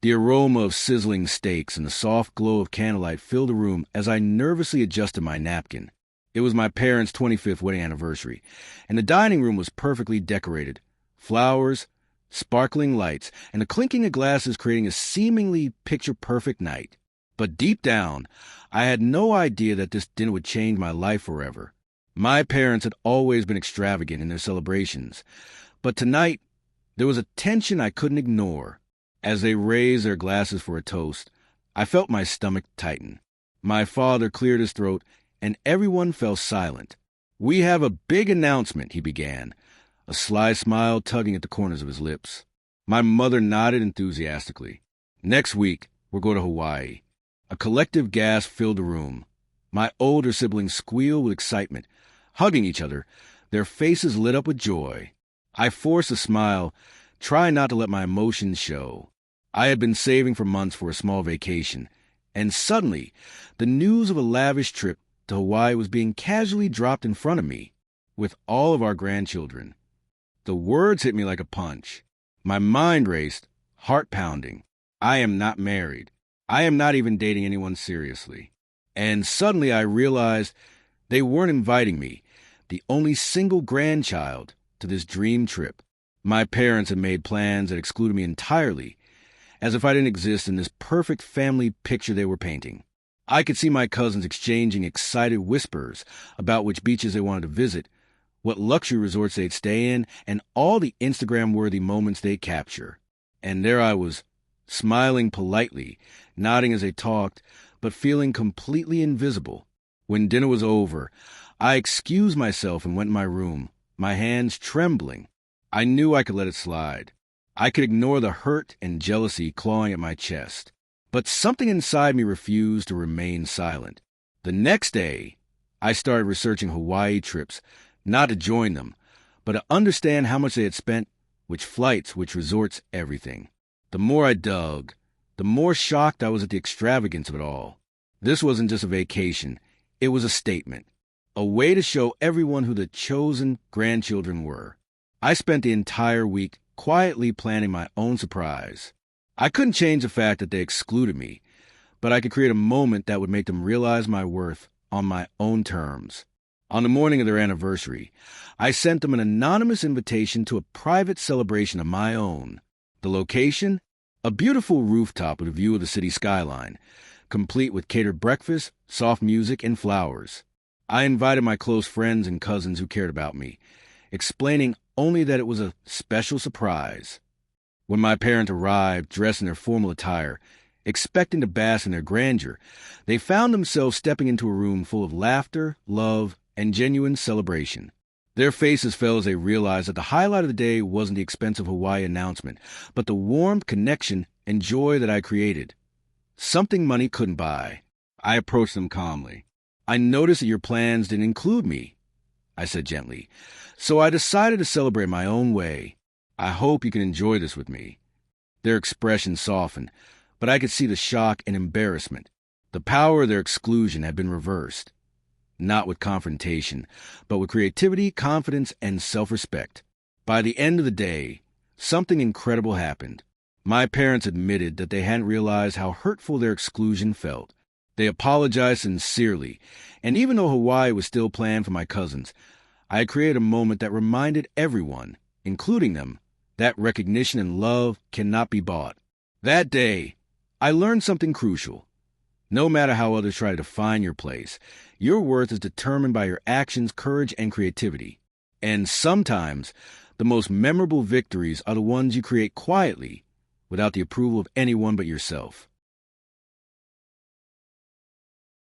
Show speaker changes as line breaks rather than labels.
The aroma of sizzling steaks and the soft glow of candlelight filled the room as I nervously adjusted my napkin. It was my parents' 25th wedding anniversary, and the dining room was perfectly decorated. Flowers, sparkling lights, and the clinking of glasses creating a seemingly picture-perfect night. But deep down, I had no idea that this dinner would change my life forever. My parents had always been extravagant in their celebrations, but tonight there was a tension I couldn't ignore. As they raised their glasses for a toast, I felt my stomach tighten. My father cleared his throat, and everyone fell silent. "We have a big announcement," he began, a sly smile tugging at the corners of his lips. My mother nodded enthusiastically. "Next week, we're going to Hawaii." A collective gasp filled the room. My older siblings squealed with excitement, hugging each other, their faces lit up with joy. I forced a smile, trying not to let my emotions show. I had been saving for months for a small vacation, and suddenly, the news of a lavish trip to Hawaii was being casually dropped in front of me, with all of our grandchildren. The words hit me like a punch. My mind raced, heart pounding. I am not married. I am not even dating anyone seriously. And suddenly I realized they weren't inviting me, the only single grandchild, to this dream trip. My parents had made plans that excluded me entirely, as if I didn't exist in this perfect family picture they were painting. I could see my cousins exchanging excited whispers about which beaches they wanted to visit, what luxury resorts they'd stay in, and all the Instagram-worthy moments they'd capture. And there I was, smiling politely, nodding as they talked, but feeling completely invisible. When dinner was over, I excused myself and went in my room, my hands trembling. I knew I could let it slide. I could ignore the hurt and jealousy clawing at my chest. But something inside me refused to remain silent. The next day, I started researching Hawaii trips, not to join them, but to understand how much they had spent, which flights, which resorts, everything. The more I dug, the more shocked I was at the extravagance of it all. This wasn't just a vacation. It was a statement, a way to show everyone who the chosen grandchildren were. I spent the entire week quietly planning my own surprise. I couldn't change the fact that they excluded me, but I could create a moment that would make them realize my worth on my own terms. On the morning of their anniversary, I sent them an anonymous invitation to a private celebration of my own. The location? A beautiful rooftop with a view of the city skyline, complete with catered breakfast, soft music, and flowers. I invited my close friends and cousins who cared about me, explaining only that it was a special surprise. When my parents arrived, dressed in their formal attire, expecting to bask in their grandeur, they found themselves stepping into a room full of laughter, love, and genuine celebration. Their faces fell as they realized that the highlight of the day wasn't the expensive Hawaii announcement, but the warmth, connection, and joy that I created. Something money couldn't buy. I approached them calmly. "I noticed that your plans didn't include me," I said gently, "so I decided to celebrate my own way. I hope you can enjoy this with me." Their expression softened, but I could see the shock and embarrassment. The power of their exclusion had been reversed. Not with confrontation, but with creativity, confidence, and self-respect. By the end of the day, something incredible happened. My parents admitted that they hadn't realized how hurtful their exclusion felt. They apologized sincerely, and even though Hawaii was still planned for my cousins, I had created a moment that reminded everyone, including them, that recognition and love cannot be bought. That day, I learned something crucial. No matter how others try to define your place, your worth is determined by your actions, courage, and creativity. And sometimes, the most memorable victories are the ones you create quietly, without the approval of anyone but yourself.